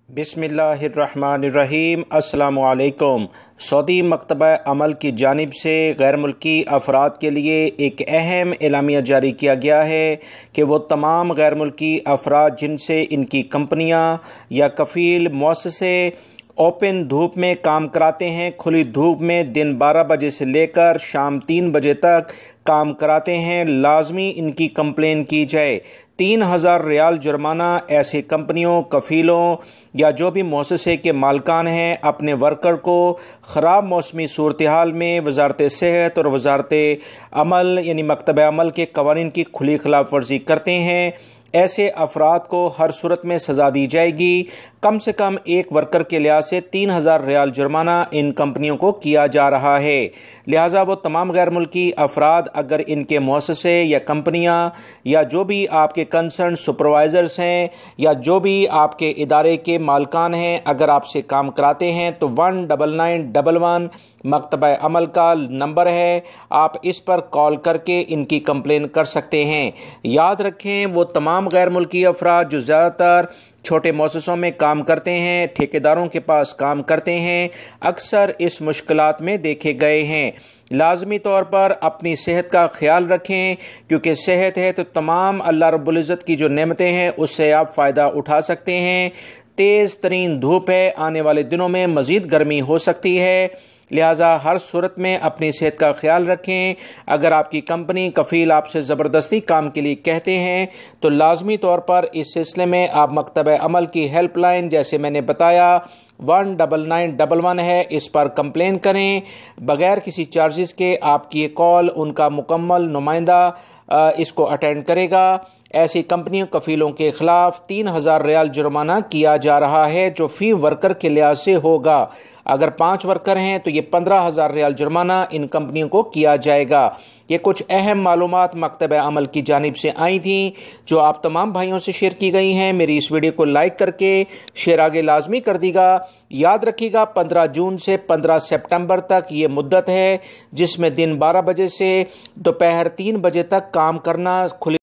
बिस्मिल्लाहिर्रहमानिर्रहीम। अस्सलामुअलैकुम। सऊदी मकतबा अमल की जानिब से गैर मुल्की अफराद के लिए एक अहम एलामिया जारी किया गया है कि वो तमाम गैर मुल्की अफराद जिनसे इनकी कंपनियां या कफ़ील मुअस्ससे ओपन धूप में काम कराते हैं, खुली धूप में दिन 12 बजे से लेकर शाम 3 बजे तक काम कराते हैं, लाजमी इनकी कंप्लेन की जाए। 3000 रियाल जुर्माना ऐसी कंपनियों, कफ़ीलों या जो भी मुअस्ससे के मालकान हैं अपने वर्कर को ख़राब मौसमी सूरत हाल में वजारत सेहत और वजारत अमल यानी मकतब अमल के कवानीन की खुली खिलाफ वर्जी करते हैं, ऐसे अफराद को हर सूरत में सज़ा दी जाएगी। कम से कम एक वर्कर के लिहाज से 3000 रियाल जुर्माना इन कंपनियों को किया जा रहा है। लिहाजा वो तमाम गैर मुल्की अफराद अगर इनके मुअस्ससे या कंपनियां या जो भी आपके कंसर्न सुपरवाइज़र्स हैं या जो भी आपके इदारे के मालकान हैं अगर आपसे काम कराते हैं तो 19911 मकतबा अमल का नंबर है, आप इस पर कॉल करके इनकी कंप्लेन कर सकते हैं। याद रखें, वो तमाम गैर मुल्की अफराद जो ज़्यादातर छोटे मुअस्ससों में काम करते हैं, ठेकेदारों के पास काम करते हैं, अक्सर इस मुश्किलात में देखे गए हैं। लाजमी तौर पर अपनी सेहत का ख्याल रखें, क्योंकि सेहत है तो तमाम अल्लाह रब्बुल इज़्ज़त की जो नेमतें हैं उससे आप फ़ायदा उठा सकते हैं। तेज़ तरीन धूप है, आने वाले दिनों में मज़ीद गर्मी हो सकती है, लिहाजा हर सूरत में अपनी सेहत का ख्याल रखें। अगर आपकी कंपनी कफ़ील आपसे ज़बरदस्ती काम के लिए कहते हैं तो लाजमी तौर पर इस सिलसिले में आप मकतब अमल की हेल्पलाइन जैसे मैंने बताया 19911 है, इस पर कंप्लेन करें। बग़ैर किसी चार्जेस के आपकी ये कॉल उनका मुकम्मल नुमाइंदा इसको अटेंड करेगा। ऐसी कंपनियों कफ़ीलों के ख़िलाफ़ 3000 रियाल जुर्माना किया जा रहा है जो फ़ी वर्कर के लिहाज से होगा। अगर 5 वर्कर हैं तो ये 15,000 रियाल जुर्माना इन कंपनियों को किया जाएगा। ये कुछ अहम मालूमात मकतब अमल की जानिब से आई थी जो आप तमाम भाइयों से शेयर की गई हैं। मेरी इस वीडियो को लाइक करके शेयर आगे लाजमी कर दीगा। याद रखिएगा 15 जून से 15 सितंबर तक ये मुद्दत है जिसमें दिन 12 बजे से दोपहर 3 बजे तक काम करना खुली